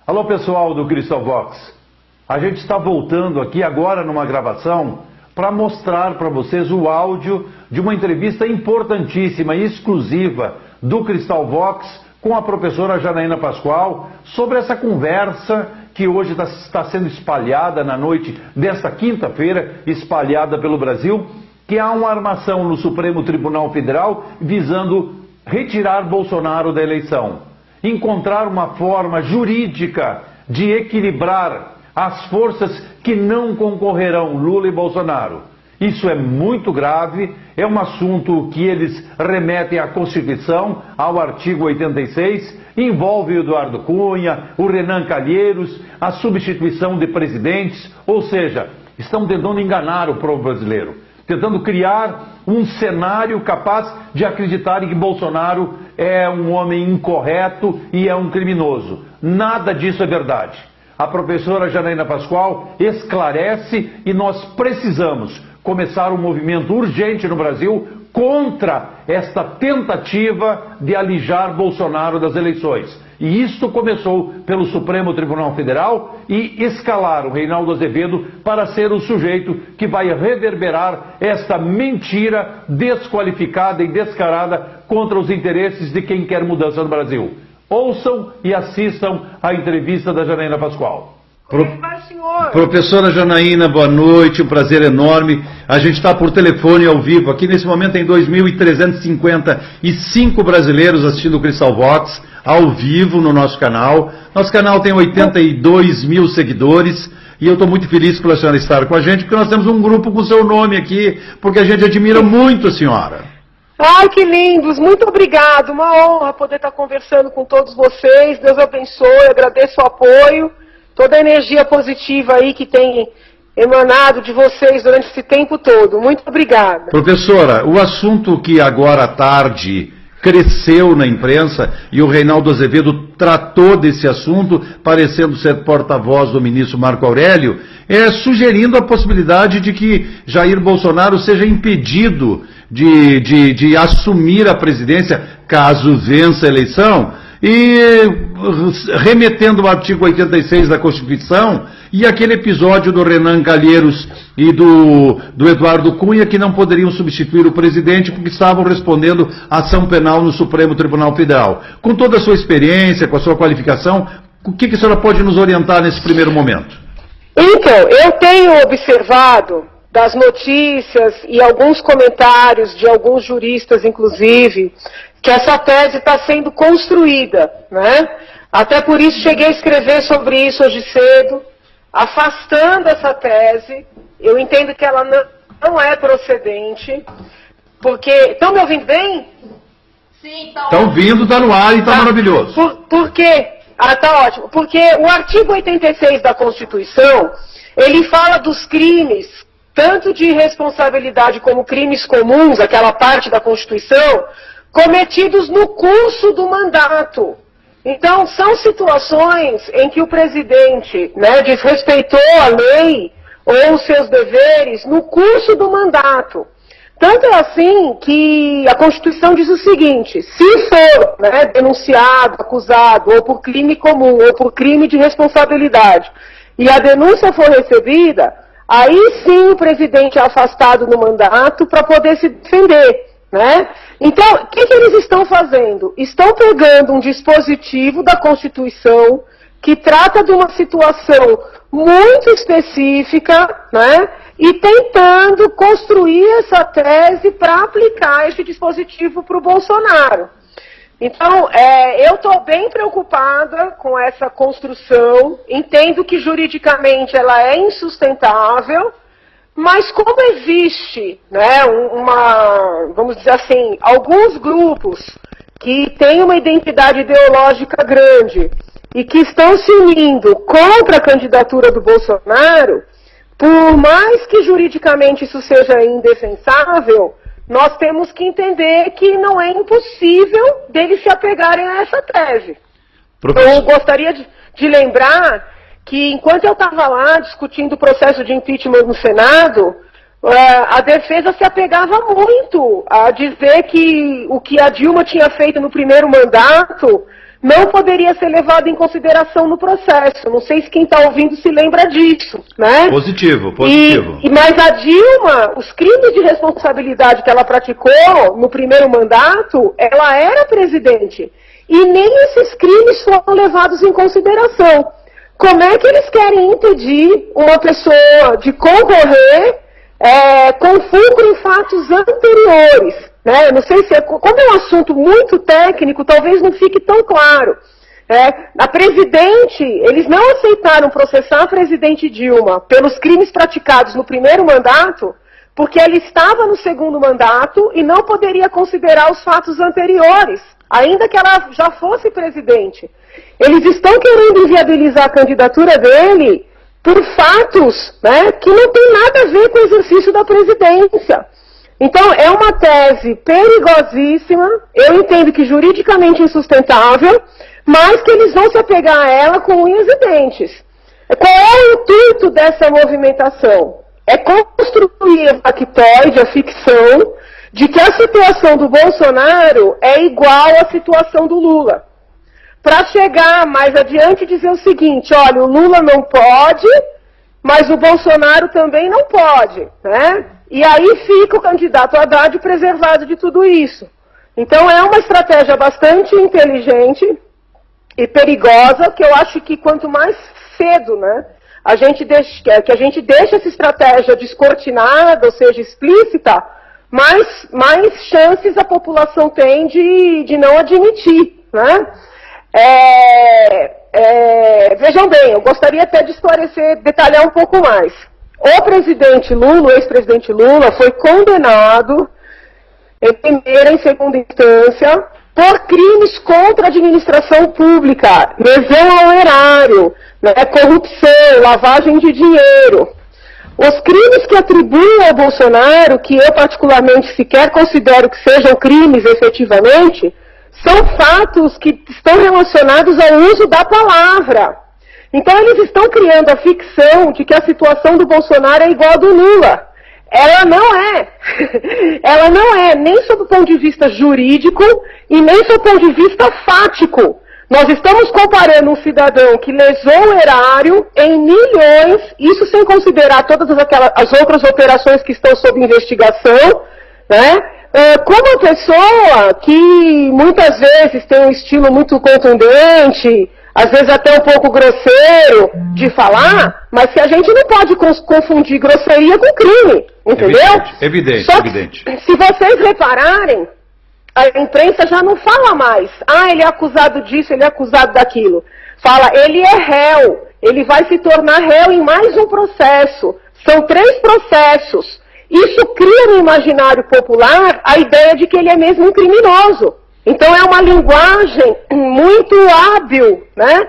Alô pessoal do Cristal Vox, a gente está voltando aqui agora numa gravação para mostrar para vocês o áudio de uma entrevista importantíssima e exclusiva do Cristal Vox com a professora Janaína Pascoal sobre essa conversa que hoje está sendo espalhada na noite desta quinta-feira, espalhada pelo Brasil, que há uma armação no Supremo Tribunal Federal visando retirar Bolsonaro da eleição, encontrar uma forma jurídica de equilibrar as forças que não concorrerão, Lula e Bolsonaro. Isso é muito grave, é um assunto que eles remetem à Constituição, ao artigo 86, envolve o Eduardo Cunha, o Renan Calheiros, a substituição de presidentes, ou seja, estão tentando enganar o povo brasileiro, tentando criar um cenário capaz de acreditarem que Bolsonaro é um homem incorreto e é um criminoso. Nada disso é verdade. A professora Janaína Pascoal esclarece e nós precisamos começar um movimento urgente no Brasil contra esta tentativa de alijar Bolsonaro das eleições. E isto começou pelo Supremo Tribunal Federal e escalaram Reinaldo Azevedo para ser o sujeito que vai reverberar esta mentira desqualificada e descarada contra os interesses de quem quer mudança no Brasil. Ouçam e assistam a entrevista da Janaína Pascoal. Professora Janaína, boa noite, um prazer enorme. A gente está por telefone ao vivo. Aqui nesse momento tem 2.355 brasileiros assistindo o Cristal Vox ao vivo no nosso canal. Nosso canal tem 82 mil seguidores e eu estou muito feliz pela senhora estar com a gente, porque nós temos um grupo com seu nome aqui, porque a gente admira muito a senhora. Ai, que lindos, muito obrigado, uma honra poder estar conversando com todos vocês, Deus abençoe, agradeço o apoio, toda a energia positiva aí que tem emanado de vocês durante esse tempo todo, muito obrigada. Professora, o assunto que agora à tarde cresceu na imprensa e o Reinaldo Azevedo tratou desse assunto, parecendo ser porta-voz do ministro Marco Aurélio, sugerindo a possibilidade de que Jair Bolsonaro seja impedido de assumir a presidência caso vença a eleição, e remetendo ao artigo 86 da Constituição e aquele episódio do Renan Calheiros e do Eduardo Cunha, que não poderiam substituir o presidente porque estavam respondendo à ação penal no Supremo Tribunal Federal. Com toda a sua experiência, com a sua qualificação, o que a senhora pode nos orientar nesse primeiro momento? Então, eu tenho observado das notícias e alguns comentários de alguns juristas, inclusive, que essa tese está sendo construída, né? Até por isso cheguei a escrever sobre isso hoje cedo, afastando essa tese. Eu entendo que ela não é procedente, porque... Estão me ouvindo bem? Sim, tá. Estão ouvindo, está no ar e está maravilhoso. Por quê? Tá ótimo. Porque o artigo 86 da Constituição, ele fala dos crimes, tanto de responsabilidade como crimes comuns, aquela parte da Constituição, cometidos no curso do mandato. Então, são situações em que o presidente, desrespeitou a lei ou os seus deveres no curso do mandato. Tanto é assim que a Constituição diz o seguinte: se for denunciado, acusado, ou por crime comum, ou por crime de responsabilidade, e a denúncia for recebida, aí sim o presidente é afastado do mandato para poder se defender, né? Então, o que eles estão fazendo? Estão pegando um dispositivo da Constituição que trata de uma situação muito específica, né? E tentando construir essa tese para aplicar esse dispositivo para o Bolsonaro. Então, eu estou bem preocupada com essa construção, entendo que juridicamente ela é insustentável, mas como existe, vamos dizer assim, alguns grupos que têm uma identidade ideológica grande e que estão se unindo contra a candidatura do Bolsonaro, por mais que juridicamente isso seja indefensável, nós temos que entender que não é impossível deles se apegarem a essa tese. Eu gostaria de lembrar que enquanto eu estava lá discutindo o processo de impeachment no Senado, a defesa se apegava muito a dizer que o que a Dilma tinha feito no primeiro mandato não poderia ser levado em consideração no processo. Não sei se quem está ouvindo se lembra disso, né? Positivo. Mas a Dilma, os crimes de responsabilidade que ela praticou no primeiro mandato, ela era presidente. E nem esses crimes foram levados em consideração. Como é que eles querem impedir uma pessoa de concorrer com fulcro em fatos anteriores? Né? Não sei se como é um assunto muito técnico, talvez não fique tão claro. A presidente, eles não aceitaram processar a presidente Dilma pelos crimes praticados no primeiro mandato, porque ela estava no segundo mandato e não poderia considerar os fatos anteriores, ainda que ela já fosse presidente. Eles estão querendo inviabilizar a candidatura dele por fatos, né, que não tem nada a ver com o exercício da presidência. Então, é uma tese perigosíssima, eu entendo que juridicamente insustentável, mas que eles vão se apegar a ela com unhas e dentes. Qual é o intuito dessa movimentação? É construir a factoide, a ficção, de que a situação do Bolsonaro é igual à situação do Lula. Para chegar mais adiante e dizer o seguinte, olha, o Lula não pode, mas o Bolsonaro também não pode, né? E aí fica o candidato Haddad preservado de tudo isso. Então é uma estratégia bastante inteligente e perigosa, que eu acho que quanto mais cedo, né, a gente deixa essa estratégia descortinada, ou seja, explícita, mais chances a população tem de não admitir, né? Vejam bem, eu gostaria até de esclarecer, detalhar um pouco mais. O presidente Lula, o ex-presidente Lula, foi condenado em primeira e segunda instância por crimes contra a administração pública, lesão ao erário, né, corrupção, lavagem de dinheiro. Os crimes que atribuem ao Bolsonaro, que eu particularmente sequer considero que sejam crimes efetivamente, são fatos que estão relacionados ao uso da palavra. Então eles estão criando a ficção de que a situação do Bolsonaro é igual a do Lula. Ela não é. Ela não é, nem sob o ponto de vista jurídico e nem sob o ponto de vista fático. Nós estamos comparando um cidadão que lesou o erário em milhões, isso sem considerar todas as outras operações que estão sob investigação, né? Com uma pessoa que muitas vezes tem um estilo muito contundente, às vezes até um pouco grosseiro de falar, mas que a gente não pode confundir grosseria com crime, entendeu? Evidente. Se vocês repararem, a imprensa já não fala mais, ele é acusado disso, ele é acusado daquilo. Fala, ele é réu, ele vai se tornar réu em mais um processo. São 3 processos. Isso cria no imaginário popular a ideia de que ele é mesmo um criminoso. Então é uma linguagem muito hábil, né,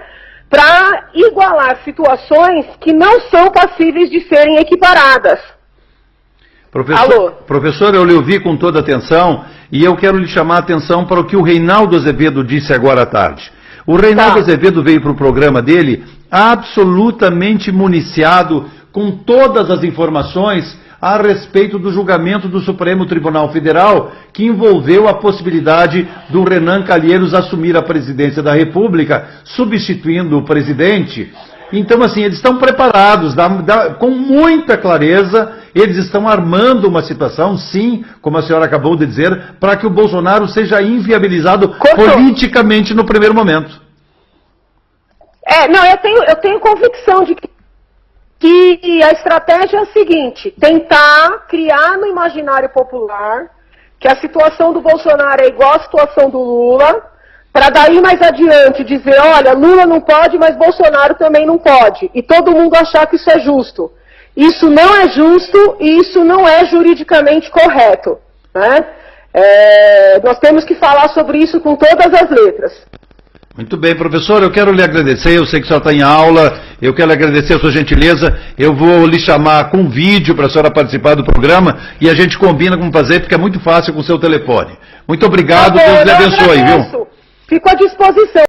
para igualar situações que não são passíveis de serem equiparadas. Professor, eu lhe ouvi com toda atenção e eu quero lhe chamar a atenção para o que o Reinaldo Azevedo disse agora à tarde. O Reinaldo Azevedo veio para o programa dele absolutamente municiado com todas as informações a respeito do julgamento do Supremo Tribunal Federal, que envolveu a possibilidade do Renan Calheiros assumir a presidência da República, substituindo o presidente. Então, assim, eles estão preparados, com muita clareza, eles estão armando uma situação, sim, como a senhora acabou de dizer, para que o Bolsonaro seja inviabilizado politicamente no primeiro momento. Eu tenho convicção de que a estratégia é a seguinte, tentar criar no imaginário popular que a situação do Bolsonaro é igual à situação do Lula, para daí mais adiante dizer, olha, Lula não pode, mas Bolsonaro também não pode, e todo mundo achar que isso é justo. Isso não é justo e isso não é juridicamente correto, né? Nós temos que falar sobre isso com todas as letras. Muito bem, professor, eu quero lhe agradecer, eu sei que a senhora está em aula, eu quero agradecer a sua gentileza, eu vou lhe chamar com vídeo para a senhora participar do programa e a gente combina como fazer, porque é muito fácil com o seu telefone. Muito obrigado, Deus lhe abençoe, viu? Fico à disposição.